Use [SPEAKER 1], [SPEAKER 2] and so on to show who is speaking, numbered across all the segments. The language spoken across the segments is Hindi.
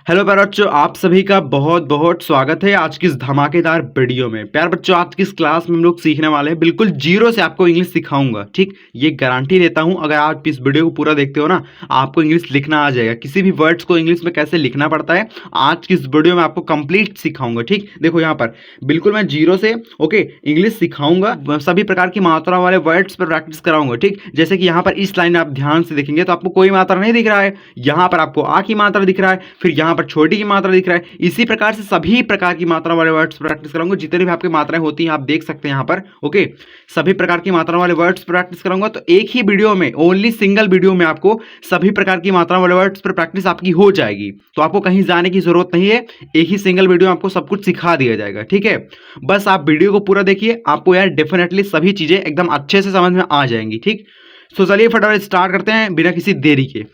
[SPEAKER 1] हेलो प्यारे बच्चों, आप सभी का बहुत बहुत स्वागत है आज की इस धमाकेदार वीडियो में। प्यारे बच्चों, आज की इस क्लास में हम लोग सीखने वाले हैं, बिल्कुल जीरो से आपको इंग्लिश सिखाऊंगा। ठीक, ये गारंटी देता हूं, अगर आप इस वीडियो को पूरा देखते हो ना, आपको इंग्लिश लिखना आ जाएगा। किसी भी वर्ड्स को इंग्लिश में कैसे लिखना पड़ता है आज की इस वीडियो में आपको कंप्लीट सिखाऊंगा। ठीक, देखो यहाँ पर बिल्कुल मैं जीरो से इंग्लिश सिखाऊंगा, सभी प्रकार की मात्रा वाले वर्ड्स पर प्रैक्टिस कराऊंगा। ठीक, जैसे कि यहाँ पर इस लाइन आप ध्यान से देखेंगे तो आपको कोई मात्रा नहीं दिख रहा है, यहाँ पर आपको आ की मात्रा दिख रहा है, फिर यहाँ पर छोटी की मात्रा दिख रहा है। इसी प्रकार से सभी प्रकार की मात्रा वाले वर्ड्स प्रैक्टिस कराऊंगा, जितने भी आपकी मात्राएं होती हैं आप देख सकते हैं यहाँ पर। सभी प्रकार की मात्रा वाले वर्ड्स प्रैक्टिस कराऊंगा, तो एक ही वीडियो में, ओनली सिंगल वीडियो में आपको सभी प्रकार की मात्रा वाले वर्ड्स पर प्रैक्टिस आपकी हो जाएगी। तो आपको कहीं जाने की जरूरत नहीं है, एक ही सिंगल वीडियो में आपको सब कुछ सिखा दिया जाएगा। ठीक है, बस आप वीडियो को पूरा देखिए, आपको यार डेफिनेटली सभी चीजें एकदम अच्छे से समझ में आ जाएंगी। ठीक, तो चलिए फटाफट स्टार्ट करते हैं बिना किसी देरी के।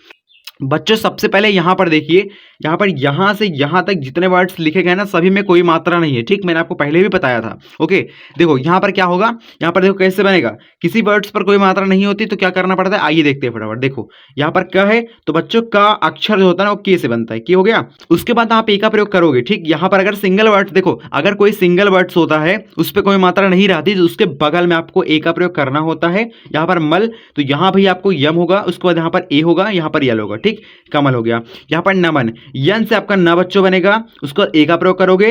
[SPEAKER 1] बच्चों सबसे पहले यहां पर देखिए, यहां पर यहां से यहां तक जितने वर्ड्स लिखे गए ना, सभी में कोई मात्रा नहीं है। ठीक, मैंने आपको पहले भी बताया था। देखो यहां पर क्या होगा, यहां पर देखो कैसे बनेगा। किसी वर्ड्स पर कोई मात्रा नहीं होती तो क्या करना पड़ता है, आइए देखते हैं फटाफट। देखो यहां पर क है, तो बच्चों का अक्षर जो होता है ना वो के से बनता है, के हो गया। उसके बाद आप ए का प्रयोग करोगे। ठीक, यहां पर अगर सिंगल वर्ड्स, देखो अगर कोई सिंगल वर्ड्स होता है उस पर कोई मात्रा नहीं रहती तो उसके बगल में आपको ए का प्रयोग करना होता है। यहां पर मल, तो यहां भी आपको यम होगा, उसके बाद यहां पर ए होगा, यहां पर यल होगा। ठीक, कमल हो गया। यहां पर नमन, यन से आपका न बच्चों बनेगा, उसको ए का प्रयोग करोगे।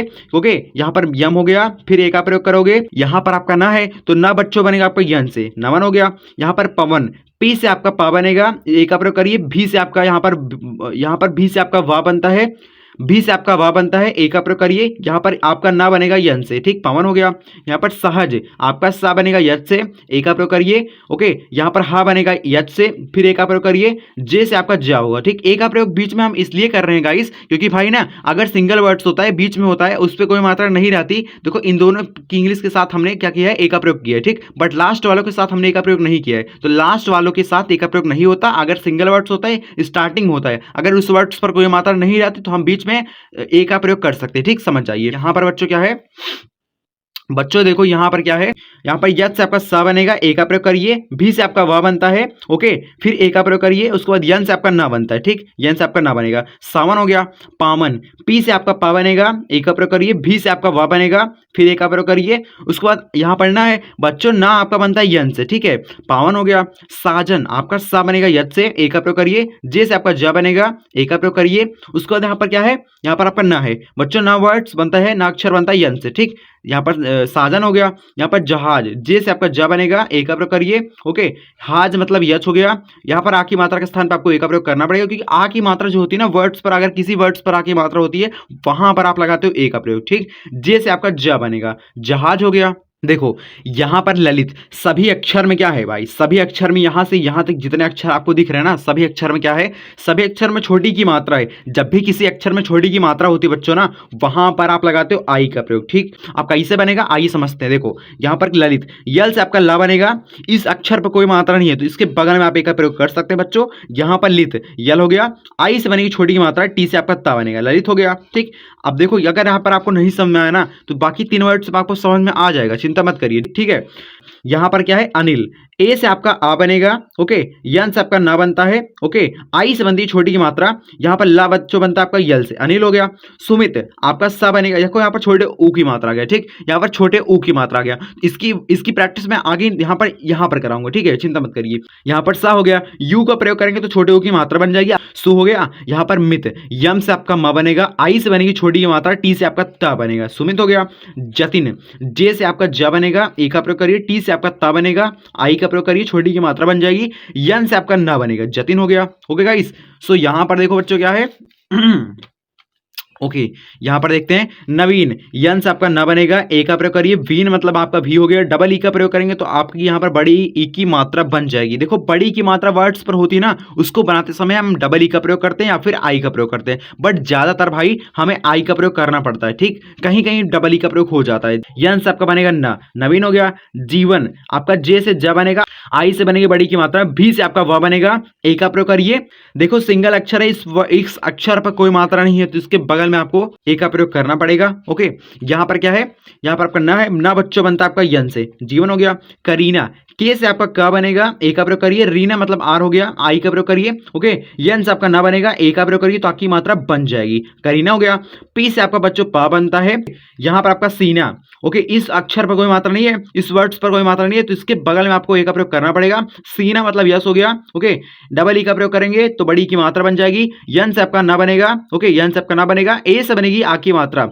[SPEAKER 1] यहां पर यम हो गया, फिर ए का प्रयोग करोगे। यहां पर आपका न है तो न बच्चों बनेगा आपका यन से, नमन हो गया। यहां पर पवन, पी से आपका पा बनेगा, ए का प्रयोग करिए। भी से आपका यहां पर भी से आपका वा बनता है, भी से आपका वा बनता है, ए का प्रयोग करिए। यहां पर आपका ना बनेगा यन से। ठीक, पवन हो गया। यहां पर सहज, आपका सा बनेगा यच से, ए का प्रयोग करिए। यहां पर हा बनेगा यच से, फिर ए का प्रयोग करिए। जे से आपका जा होगा। ठीक, ए का प्रयोग बीच में हम इसलिए कर रहे हैं गाइस, क्योंकि भाई ना अगर सिंगल वर्ड्स होता है बीच में होता है उस पर कोई मात्रा नहीं रहती। देखो इन दोनों की इंग्लिश के साथ हमने क्या किया है, ए का प्रयोग किया है। ठीक, बट लास्ट वालों के साथ हमने ए का प्रयोग नहीं किया है, तो लास्ट वालों के साथ ए का प्रयोग नहीं होता। अगर सिंगल वर्ड्स होता है, स्टार्टिंग होता है, अगर उस वर्ड्स पर कोई मात्रा नहीं रहती तो हम बीच में ए का प्रयोग कर सकते हैं। ठीक, समझ जाइए। यहां पर बच्चों क्या है, बच्चों देखो यहां पर क्या है, यहां पर यद से आपका स बनेगा, ए का प्रयोग करिए। भी से आपका व बनता है, फिर ए का प्रयोग करिए। उसके बाद यन से आपका न बनता है। ठीक, यन से आपका न बनेगा, सावन हो गया। पामन, पी से आपका पा बनेगा, ए का प्रयोग करिए। भी से आपका व बनेगा, फिर ए का प्रयोग करिए। उसके बाद यहां पर ना है बच्चों, ना आपका बनता है यन से। ठीक है, पावन हो गया। साजन, आपका सा बनेगा यद से, ए का प्रयोग करिए। जे से आपका ज बनेगा, ए का प्रयोग करिए। उसके बाद यहां पर क्या है, यहां पर आपका ना है बच्चों, ना वर्ड्स बनता है, ना अक्षर बनता है यन से। ठीक, यहाँ पर साजन हो गया। यहाँ पर जहाज, जे से आपका ज बनेगा, ए का प्रयोग करिए। हाज मतलब यच हो गया। यहाँ पर आ की मात्रा के स्थान पर आपको ए का प्रयोग करना पड़ेगा, क्योंकि आ की मात्रा जो होती है ना वर्ड्स पर, अगर किसी वर्ड्स पर आ की मात्रा होती है वहां पर आप लगाते हो ए का प्रयोग। ठीक, जे से आपका ज बनेगा, जहाज हो गया। देखो यहां पर ललित, सभी अक्षर में क्या है भाई, सभी अक्षर में यहां से यहां तक जितने अक्षर आपको दिख रहे हैं ना, सभी अक्षर में क्या है, सभी अक्षर में छोटी की मात्रा है। जब भी किसी अक्षर में छोटी की मात्रा होती है बच्चों ना, वहां पर आप लगाते हो आई का प्रयोग। ठीक, आप कैसे बनेगा आइए समझते हैं। देखो यहां पर ललित, यल से आपका ला बनेगा, इस अक्षर पर कोई मात्रा नहीं है तो इसके बगल में आप ए का प्रयोग कर सकते हैं बच्चों। यहां पर लित, यल हो गया। आई से बनेगी छोटी की मात्रा, टी से आपका ता बनेगा, ललित हो गया। ठीक, अब देखो अगर यहां पर आपको नहीं समझ में आया ना, तो बाकी तीन वर्ड्स आपको समझ में आ जाएगा, चिंता मत करिए। ठीक है, यहां पर क्या है, अनिल, ए से आपका आ बनेगा। यन से आपका ना बनता है। आई से बनती है छोटी की मात्रा, यहां पर ला बच्चों बनता है आपका यल से, अनिल हो गया। सुमित, आपका सा बनेगा। देखो यहां पर छोटे ऊ की मात्रा आ गया। ठीक, यहां पर छोटे ऊ की मात्रा आ गया। इसकी प्रैक्टिस मैं आगे यहां पर कराऊंगा। ठीक है, चिंता मत करिए। यहां पर सा हो गया, यू का प्रयोग करेंगे तो छोटे ऊ की मात्रा बन जाएगी, सु हो गया। यहां पर मित, यम से आपका म बनेगा, आई से बनेगी छोटी की मात्रा, टी से आपका ता बनेगा, सुमित हो गया। जतिन, जे से आपका ज बनेगा, ए का प्रयोग करिए। टी से आपका ता बनेगा, आई का प्रयोग करिए, छोटी की मात्रा बन जाएगी। यन से आपका ना बनेगा, जतिन हो गया। ओके गाइस, सो यहां पर देखो बच्चों क्या है यहां पर देखते हैं, नवीन, यन से आपका न बनेगा, ए का प्रयोग करिए। वीन मतलब आपका भी हो गया। डबल ई का प्रयोग करेंगे तो आपकी यहां पर बड़ी ई की मात्रा बन जाएगी। देखो बड़ी की मात्रा वर्ड्स पर होती है ना, उसको बनाते समय हम डबल ई का प्रयोग करते हैं या फिर आई का प्रयोग करते हैं, बट ज्यादातर भाई हमें आई का प्रयोग करना पड़ता है। ठीक, कहीं कहीं डबल ई का प्रयोग हो जाता है। यन से आपका बनेगा न, नवीन हो गया। जीवन, आपका जे से ज बनेगा, आई से बनेगी बड़ी की मात्रा, भी से आपका व बनेगा, ए का प्रयोग करिए। देखो सिंगल अक्षर है, इस अक्षर पर कोई मात्रा नहीं है तो इसके बगल बगल में आपको ए का प्रयोग करना पड़ेगा। ओके, यहाँ पर क्या है, यहाँ पर आपका न है, न बच्चों बनता है आपका यन से, जीवन हो गया। करीना, के से आपका क बनेगा, ए का प्रयोग करिए। रीना मतलब आर हो गया, आई का प्रयोग करिए। ओके, यन से आपका न बनेगा, ए का प्रयोग करिए तो आपकी मात्रा बन जाएगी, करीना हो गया। पी से आपका बच्चों पा बनता है, यहाँ पर आपका सीना। ओके, इस अक्षर पर कोई मात्रा नहीं है, इस वर्ड्स पर कोई मात्रा नहीं है, तो इसके बगल में आपको ए का प्रयोग करना पड़ेगा। सीना मतलब यस हो गया। ओके, डबल ई का प्रयोग करेंगे तो बड़ी की मात्रा बन जाएगी। यन से आपका ना बनेगा। ओके, यन से आपका ना बनेगा, ए से बनेगी आ की मात्रा।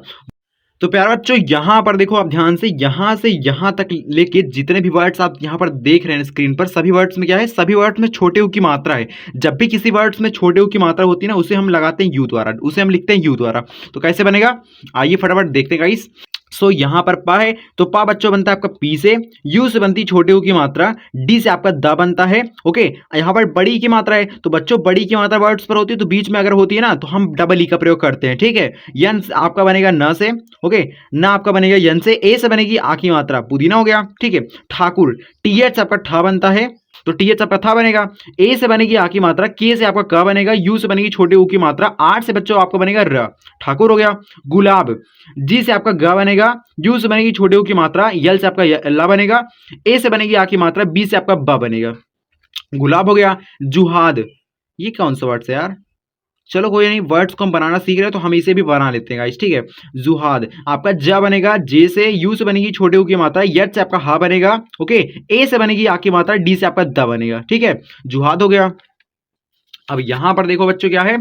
[SPEAKER 1] तो प्यारे बच्चों यहां पर देखो आप ध्यान से यहां तक लेके जितने भी वर्ड्स आप यहां पर देख रहे हैं स्क्रीन पर, सभी वर्ड्स में क्या है, सभी वर्ड्स में छोटे u की मात्रा है। जब भी किसी वर्ड्स में छोटे u की मात्रा होती है ना, उसे हम लगाते हैं u द्वारा, उसे हम लिखते हैं u द्वारा। तो कैसे बनेगा, आइए फटाफट देखते हैं गाइस। सो यहां पर पा है तो पा बच्चों बनता है आपका पी से, यू से बनती छोटे u की मात्रा, डी से आपका द बनता है। ओके, यहां पर बड़ी की मात्रा है तो बच्चों बड़ी की मात्रा वर्ड्स पर होती है तो बीच में अगर होती है ना तो हम डबल ई का प्रयोग करते हैं। ठीक है, यन आपका बनेगा न से। ओके, ना आपका बनेगा यन से, ए से बनेगी आ की मात्रा, पुदीना हो गया। ठीक है, ठाकुर, टी एच आपका ठा बनता है तो टी एच आपका था बनेगा, ए से बनेगी आ की मात्रा, के से आपका क बनेगा, यू से बनेगी छोटे ऊ की मात्रा, आर से बच्चों आपका बनेगा र, ठाकुर हो गया। गुलाब, जी से आपका ग बनेगा, यू से बनेगी छोटे ऊ की मात्रा, यल से आपका ला बनेगा, ए से बनेगी आ की मात्रा, बी से आपका ब बनेगा, गुलाब हो गया। जुहाद, ये कौन सा वर्ड है यार, चलो कोई नहीं, वर्ड्स को हम बनाना सीख रहे हैं तो हम इसे भी बना लेते हैं गाइस। ठीक है, जुहाद आपका ज बनेगा, जे से, यू से बनेगी छोटे ऊ की मात्रा, यट से आपका हा बनेगा। ओके, ए से बनेगी आ की मात्रा, डी से आपका द बनेगा। ठीक है, जुहाद हो गया। अब यहां पर देखो बच्चों क्या है,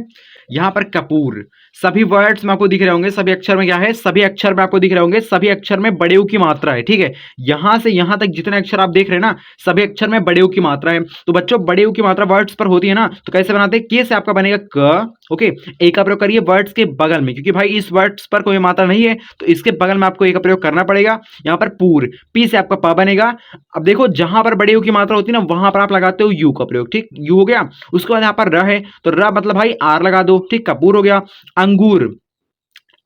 [SPEAKER 1] यहां पर कपूर, सभी वर्ड्स में आपको दिख रहे होंगे, सभी अक्षर में क्या है, सभी अक्षर में आपको दिख रहे होंगे, सभी अक्षर में बड़े ऊ की मात्रा है। ठीक है, यहां से यहां तक जितने अक्षर आप देख रहे हैं ना, सभी अक्षर में बड़े ऊ की मात्रा है। तो बच्चों बड़े ऊ की मात्रा वर्ड्स पर होती है ना, तो कैसे बनाते हैं, के से आपका बनेगा क। ओके, ए का प्रयोग करिए वर्ड्स के बगल में, क्योंकि भाई इस वर्ड्स पर कोई मात्रा नहीं है तो इसके बगल में आपको ए का प्रयोग करना पड़ेगा। यहाँ पर पूर, पी से आपका प बनेगा। अब देखो जहां पर बड़े ऊ की मात्रा होती है ना, वहां पर आप लगाते हो यू का प्रयोग। ठीक, यू हो गया। उसके बाद यहाँ पर र है तो र मतलब भाई आर लगा दो। ठीक, कपूर हो गया। अंगूर,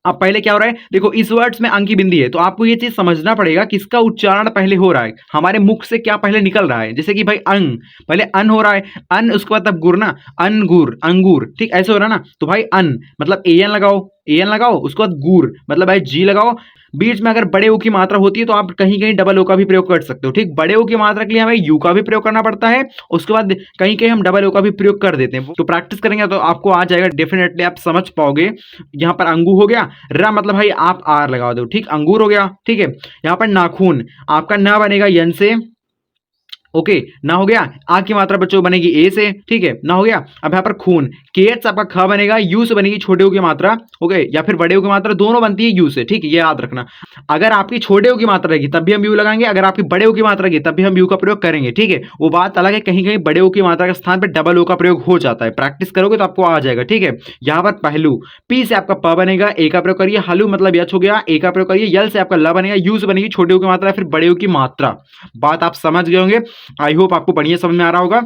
[SPEAKER 1] अब पहले क्या हो रहा है, देखो इस वर्ड्स में अंग की बिंदी है तो आपको ये चीज समझना पड़ेगा कि इसका उच्चारण पहले हो रहा है, हमारे मुख से क्या पहले निकल रहा है। जैसे कि भाई अंग, पहले अन हो रहा है, अन, उसके बाद तब गुर ना, अनगुर, अंगूर। ठीक, ऐसे हो रहा है ना, तो भाई अन मतलब ए एन लगाओ, ए एन लगाओ, उसके बाद गुर मतलब भाई जी लगाओ। बीच में अगर बड़े ओ की मात्रा होती है तो आप कहीं कहीं डबल ओ का भी प्रयोग कर सकते हो। ठीक, बड़े ओ की मात्रा के लिए हमें यू का भी प्रयोग करना पड़ता है, उसके बाद कहीं कहीं हम डबल ओ का भी प्रयोग कर देते हैं। तो प्रैक्टिस करेंगे तो आपको आ जाएगा, डेफिनेटली आप समझ पाओगे। यहाँ पर अंगू हो गया, रा मतलब भाई आप आर लगा दो। ठीक, अंगूर हो गया। ठीक है, यहाँ पर नाखून, आपका ना बनेगा यन से। ओके, ना हो गया, आ की मात्रा बच्चों बनेगी ए से। ठीक है, ना हो गया। अब यहाँ पर खून, के एच आपका ख बनेगा, यू से बनेगी छोटे ऊ की मात्रा। ओके, या फिर बड़े ऊ की मात्रा, दोनों बनती है यू से। ठीक है, ये याद रखना, अगर आपकी छोटे ऊ की मात्रा रहेगी तब भी हम यू लगाएंगे, अगर आपकी बड़े ऊ की मात्रा रहेगी तब भी हम यू का प्रयोग करेंगे। ठीक है, वो बात अलग है, कहीं कहीं बड़े ऊ की मात्रा के स्थान पर डबल ओ का प्रयोग हो जाता है, प्रैक्टिस करोगे तो आपको आ जाएगा। ठीक है, यहाँ पर पहलू, पी से आपका प बनेगा, ए का प्रयोग करिए। हलू मतलब यच हो गया, ए का प्रयोग करिए। यल से आपका ल बनेगा, यू से बनेगी छोटे ऊ की मात्रा फिर बड़े ऊ की मात्रा। बात आप समझ गए होंगे, आई होप आपको बढ़िया समझ में आ रहा होगा।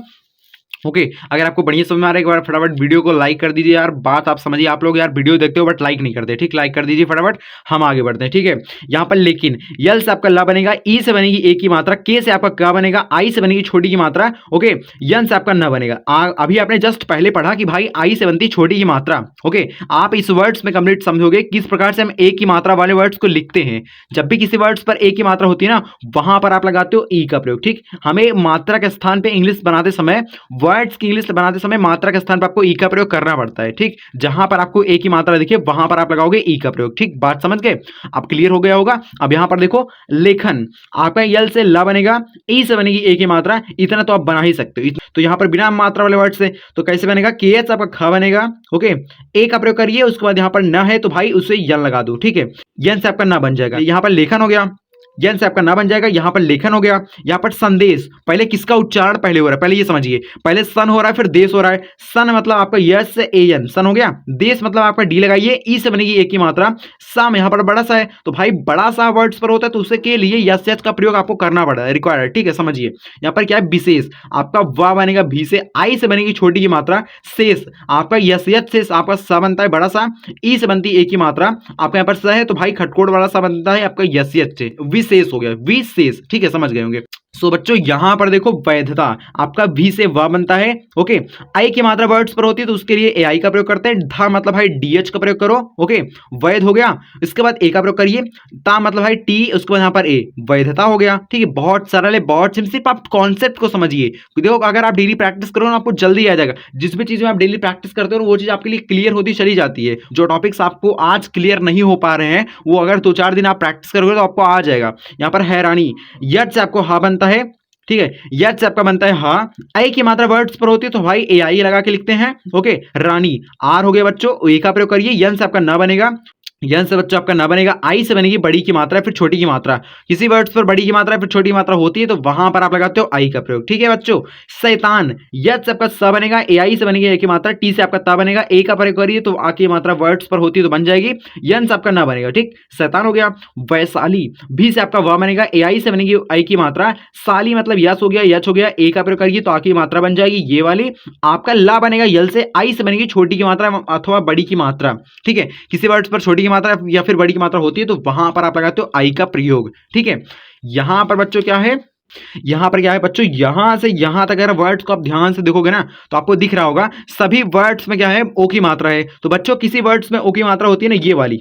[SPEAKER 1] ओके, अगर आपको बढ़िया समझ में आ रहा है एक बार फटाफट वीडियो को लाइक कर दीजिए यार। बात आप समझिए, आप लोग यार वीडियो देखते हो बट लाइक नहीं करते। ठीक, लाइक कर दीजिए फटाफट, हम आगे बढ़ते हैं। ठीक है, यहाँ पर लेकिन, यल से आपका ला बनेगा, ई से बनेगी ए की मात्रा, के से आपका क बनेगा, आई से बनेगी छोटी की मात्रा। ओके, यन से आपका न बनेगा। अभी आपने जस्ट पहले पढ़ा कि भाई आई से बनती छोटी की मात्रा। ओके, आप इस वर्ड्स में कंप्लीट समझोगे किस प्रकार से हम ए की मात्रा वाले वर्ड्स को लिखते हैं। जब भी किसी वर्ड्स पर ए की मात्रा होती है ना, वहां पर आप लगाते हो ई का प्रयोग। ठीक, हमें मात्रा के स्थान पे इंग्लिश बनाते समय, वर्ड्स की इंग्लिश बनाते समय मात्रा के स्थान पर आपको ई का प्रयोग करना पड़ता है। ठीक, जहां पर आपको ए की मात्रा दिखे वहां पर आप लगाओगे ई का प्रयोग। ठीक, बात समझ गए, अब क्लियर हो गया होगा। अब यहां पर देखो लेखन, आपका यल से ला बनेगा, ई से बनेगी ए की मात्रा, इतना तो आप बना ही सकते हो। तो यहां पर बिना मात्रा वाले वर्ड से तो कैसे बनेगा, के एच आपका ख बनेगा। ओके, ए का प्रयोग करिए, उसके बाद यहां पर न है तो भाई उसे यन लगा दो। ठीक है, यन से आपका न बन जाएगा, यहां पर लेखन हो गया, यन से आपका ना बन जाएगा, यहां पर लेखन हो गया। यहां पर संदेश, पहले किसका उच्चारण पहले हो रहा है, पहले ये समझिए, पहले सन हो रहा है फिर देश हो रहा है। सन मतलब आपका यस से ए एन, सन हो गया। देश मतलब आपका डी लगाइए, ई से बनेगी ए की मात्रा, सम यहां पर बड़ा सा है तो भाई बड़ा सा वर्ड्स पर होता है तो उसे के लिए यस एच का प्रयोग आपको करना पड़ा है, रिक्वायर्ड। ठीक है, समझिए। यहां पर क्या है, विशेष, आपका वा बनेगा भी से, आई से बनेगी छोटी की मात्रा, शेष आपका यस एच से आपका स बनता है बड़ा सा, ई से बनती है ए की मात्रा, आपका यहाँ पर स है तो भाई खटकोट वाला सा बनता है आपका यस एच से, विशेष हो गया, विशेष। ठीक है, समझ गए होंगे। सो बच्चों यहां पर देखो वैधता आपका भी से व बनता है। ओके, आई की मात्रा वर्ड्स पर होती है तो उसके लिए ए आई का प्रयोग करते हैं। धा मतलब है डीएच का प्रयोग करो। ओके, वैध हो गया। इसके बाद ए का प्रयोग करिए। ता मतलब है टी, उसके बाद यहां पर ए, वैधता हो गया। ठीक है, बहुत सरल है, बहुत सिंपल। सिर्फ आप कॉन्सेप्ट को समझिए। देखो अगर आप डेली प्रैक्टिस करो ना आपको जल्दी आ जाएगा। जिस भी चीज में आप डेली प्रैक्टिस करते हो वो चीज आपके लिए क्लियर होती चली जाती है। जो टॉपिक्स आपको आज क्लियर नहीं हो पा रहे हैं वो अगर 2-4 दिन आप प्रैक्टिस करोगे तो आपको आ जाएगा। यहां पर हैरानी यद से आपको हा बनता है। ठीक है, यद से आपका बनता है हाँ। आई की मात्रा वर्ड्स पर होती है तो भाई ए आई लगा के लिखते हैं। ओके, रानी आर हो गया बच्चों, ए का प्रयोग करिए। यन से आपका न बनेगा। यन से बच्चों आपका न बनेगा। आई से बनेगी बड़ी की मात्रा फिर छोटी की मात्रा। किसी वर्ड्स पर बड़ी की मात्रा फिर छोटी की मात्रा होती है तो वहां पर आप लगाते हो आई का प्रयोग। ठीक है बच्चों, शैतान यद से आपका स बनेगा। ए आई से बनेगी ए की मात्रा। टी से आपका ता बनेगा। ए का प्रयोग करिए तो आ की मात्रा वर्ड्स पर होती है तो बन जाएगी। यन से आपका न बनेगा। ठीक, शैतान हो गया। वैशाली भी से आपका व बनेगा। ए आई से बनेगी आई की मात्रा। साली मतलब यस हो गया, यच हो गया। ए का प्रयोग करिए तो आ की मात्रा बन जाएगी ये वाली। आपका ला बनेगा यल से। आई से बनेगी छोटी की मात्रा अथवा बड़ी की मात्रा। ठीक है, किसी वर्ड्स पर छोटी की मात्रा या फिर बड़ी की मात्रा होती है तो वहां पर आप लगाते हो आई का प्रयोग। ठीक है, यहां पर बच्चों क्या है, यहां पर क्या है बच्चों, यहां से यहां तक अगर वर्ड्स को आप ध्यान से देखोगे ना तो आपको दिख रहा होगा सभी वर्ड्स में क्या है, ओ की मात्रा है। तो बच्चों किसी वर्ड्स में ओ की मात्रा होती है ना ये वाली।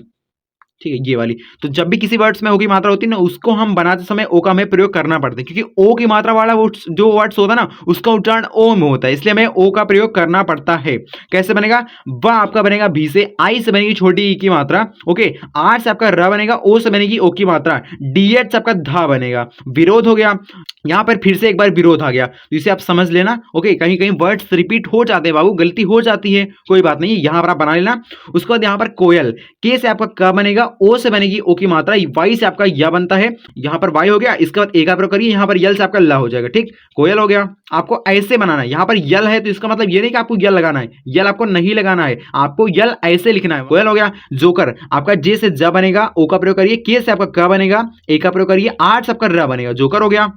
[SPEAKER 1] ठीक है, ये वाली। तो जब भी किसी वर्ड्स में ओ की मात्रा होती है ना उसको हम बनाते समय ओ का हमें प्रयोग करना पड़ता है, क्योंकि ओ की मात्रा वाला वो जो वर्ड्स होता है ना उसका उच्चारण ओ में होता है, इसलिए हमें ओ का प्रयोग करना पड़ता है। कैसे बनेगा, व आपका बनेगा भी से। आई से बनेगी छोटी ई की मात्रा। ओके, आर से आपका र बनेगा। ओ से बनेगी ओ की मात्रा। डी एच से आपका धा बनेगा। विरोध हो गया। यहां पर फिर से एक बार विरोध आ गया तो इसे आप समझ लेना। ओके, कहीं कहीं वर्ड्स रिपीट हो जाते हैं बाबू, गलती हो जाती है, कोई बात नहीं, यहां पर आप बना लेना। उसके बाद यहां पर कोयल, के से आपका क बनेगा। ओ से बनेगी ओ की मात्रा। वाई से आपका या बनता है। यहां पर वाई हो गया। इसके बाद ए का प्रयोग करिए। यहां पर यल से आपका ला हो जाएगा। ठीक, कोयल हो गया। आपको ऐसे बनाना है। यहां पर यल है तो इसका मतलब ये नहीं कि आपको यल लगाना है, यल आपको नहीं लगाना है, आपको यल ऐसे लिखना है। कोयल हो गया। जोकर आपका जे से ज बनेगा। ओ का प्रयोग करिए। के से आपका क बनेगा। ए का प्रयोग करिए। आठ से आपका र बनेगा। जोकर हो गया।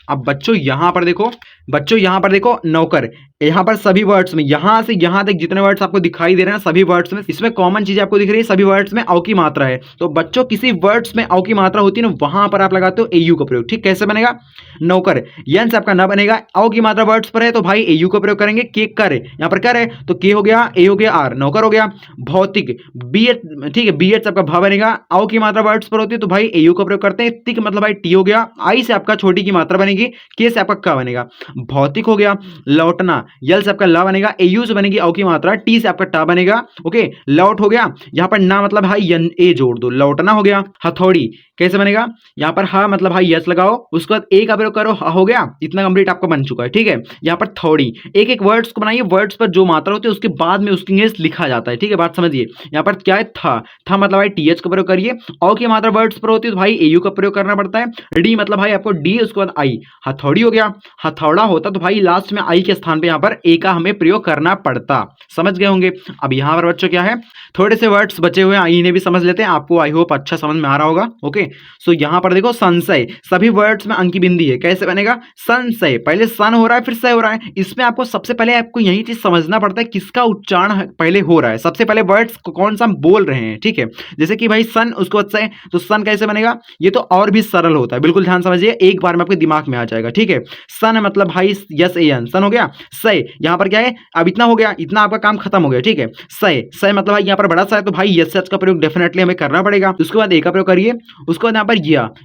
[SPEAKER 1] अब बच्चों यहां पर देखो, बच्चों यहां पर देखो नौकर। यहां पर सभी वर्ड्स में यहां से यहां तक जितने वर्ड्स आपको दिखाई दे रहे हैं सभी वर्ड्स में इसमें कॉमन चीज आपको दिख रही है, सभी वर्ड्स में औ की मात्रा है। तो बच्चों किसी वर्ड्स में औ की मात्रा होती है ना वहां पर आप लगाते हो एयू का प्रयोग। ठीक, कैसे बनेगा, नौकर यन से आपका न बनेगा। औ की मात्रा वर्ड्स पर है तो भाई एयू का प्रयोग करेंगे। के कर यहां पर कर है तो के हो गया, ए हो गया, आर, नौकर हो गया। भौतिक बी एच, ठीक है, बी एच आपका भ बनेगा। औ की मात्रा वर्ड्स पर होती है तो भाई एयू का प्रयोग करते हैं। तिक मतलब भाई टी हो गया। आई से आपका छोटी की मात्रा बनेगी। के से आपका क बनेगा। भौतिक हो गया। लौटना यल से आपका ला बनेगा। एयू से बनेगी औ की मात्रा। टी से आपका टा बनेगा। ओके, लौट हो गया। यहां पर ना मतलब भाई यन ए जोड़ दो, लौटना हो गया। हथौड़ी कैसे बनेगा, यहां पर हा मतलब भाई यस लगाओ, उसके बाद ए का प्रयोग करो, हा हो गया। इतना कंप्लीट आपका बन चुका है। ठीक है, यहां पर थौड़ी, एक एक वर्ड्स को बनाइए, वर्ड्स पर जो मात्रा होती है उसके बाद में उसकी इंग्लिश लिखा जाता है। ठीक है, बात समझिए। यहां पर क्या है, था मतलब भाई टीएच का प्रयोग करिए। औ की मात्रा वर्ड्स पर होती है तो भाई एयू का प्रयोग करना पड़ता है। डी मतलब भाई आपको डी, उसके बाद आई। हथौड़ी हो गया। हथौड़ा होता तो भाई लास्ट में आई के स्थान पे यहां पर ए का हमें प्रयोग करना पड़ता। समझ गए होंगे। अब यहां पर बच्चों क्या है, थोड़े से वर्ड्स बचे हुए हैं, इन्हें भी समझ लेते हैं। आपको आई होप अच्छा समझ में आ रहा होगा। ओके, सो यहां पर देखो संशय, सभी वर्ड्स में अंकी बिंदी है। कैसे बनेगा, संशय, पहले सन हो रहा है फिर सय हो रहा है। इसमें आपको सबसे पहले आपको यही चीज समझना पड़ता है किसका उच्चारण पहले हो रहा है, सबसे पहले वर्ड्स कौन सा हम बोल रहे हैं। ठीक है, जैसे कि भाई सन, उसको बाद सय, तो सन कैसे बनेगा, ये तो और भी सरल होता है, बिल्कुल ध्यान समझिए, एक बार में आपके दिमाग में आ जाएगा। ठीक है, सन मतलब भाई यस ए एन, सन हो गया। सय यहां पर क्या है, अब इतना हो गया, इतना आपका काम खत्म हो गया। ठीक है, सय, सय मतलब भाई यहां पर बड़ा सा है तो भाई यस एच का प्रयोग डेफिनेटली हमें करना पड़ेगा। उसके बाद ए का प्रयोग करिए। उसके बाद यहां पर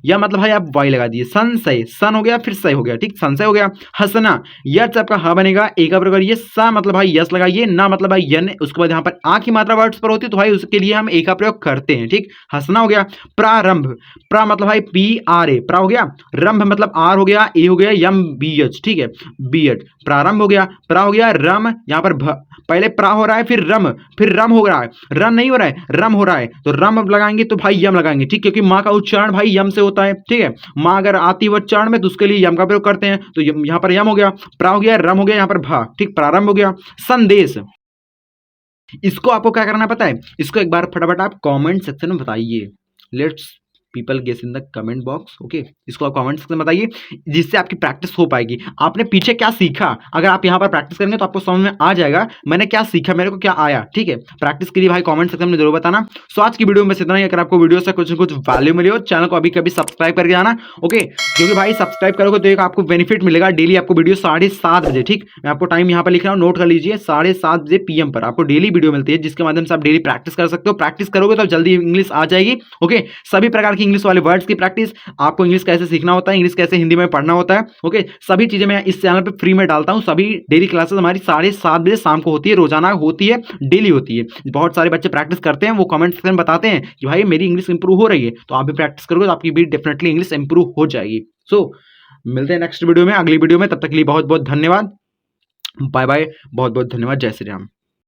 [SPEAKER 1] या मतलब भाई आप वाई लगा दिए। संशय, सन हो गया फिर सय हो गया। ठीक, संशय हो गया। हंसना, यस आपका हा बनेगा। ए का प्रयोग करिए। सा मतलब भाई यस लगाइए। ना मतलब भाई यन। उसके बाद यहां पर आ की मात्रा वर्ड्स पर होती है तो भाई उसके लिए हम ए का प्रयोग करते हैं। ठीक, हंसना हो गया। प्रारंभ, प्रा मतलब भाई पी आर ए, प्रा हो गया। रंभ मतलब आर हो गया, ए हो गया, यम बी एच। ठीक है, बी एच, प्रारंभ हो गया। प्रा हो गया। रम, यहां पर पहले प्रा हो रहा है फिर रम हो रहा है, रम नहीं हो रहा है, रम हो रहा है, तो रम लगाएंगे तो भाई यम लगाएंगे। ठीक, क्योंकि माँ का उच्चारण भाई यम से होता है। ठीक है, माँ अगर आती है उच्चारण में तो उसके लिए यम का प्रयोग करते हैं, तो यहां पर यम हो गया, प्रा हो गया, रम हो गया, यहां पर भा। ठीक, प्रारंभ हो गया। संदेश, इसको आपको क्या करना पता है, इसको एक बार फटाफट आप कमेंट सेक्शन में बताइए। Let's people guess in the comment box. Okay, इसको आप कमेंट सेक्शन में बताइए, जिससे आपकी प्रैक्टिस हो पाएगी। आपने पीछे क्या सीखा, अगर आप यहाँ पर प्रैक्टिस करेंगे तो आपको समझ में आ जाएगा मैंने क्या सीखा, मेरे को क्या आया। ठीक है, प्रैक्टिस के लिए भाई कमेंट सेक्शन में जरूर बताना। सो आज की वीडियो में बस इतना ही। अगर आपको वीडियो से कुछ न कुछ वैल्यू मिली हो, चैनल को अभी कभी सब्सक्राइब करके जाना। ओके, क्योंकि भाई सब्सक्राइब करोगे तो एक आपको बेनिफिट मिलेगा, डेली आपको वीडियो 7:30 बजे, ठीक, मैं आपको टाइम यहाँ पर लिख रहा हूँ, नोट कर लीजिए, 7:30 बजे PM पर आपको डेली वीडियो मिलती है, जिसके माध्यम से आप डेली प्रैक्टिस कर सकते हो। प्रैक्टिस करोगे तो जल्दी इंग्लिश आ जाएगी। ओके, सभी प्रकार की इंग्लिश वाले वर्ड्स की प्रैक्टिस, आपको इंग्लिश कैसे सीखना होता है, इंग्लिश कैसे हिंदी में पढ़ना होता है, ओके, सभी चीजें मैं इस चैनल पे फ्री में डालता हूँ। सभी डेली क्लासेस हमारी 7:30 बजे शाम को होती है, रोजाना होती है, डेली होती है। बहुत सारे बच्चे प्रैक्टिस करते हैं, वो कमेंट सेक्शन में बताते हैं कि भाई मेरी इंग्लिश इंप्रूव हो रही है, तो आप भी प्रैक्टिस करोगे तो आपकी भी डेफिनेटली इंग्लिश इंप्रूव हो जाएगी। सो मिलते हैं नेक्स्ट वीडियो में, अगली वीडियो में, तब तक के लिए बहुत बहुत धन्यवाद, बाय बाय, बहुत बहुत धन्यवाद, जय श्री राम।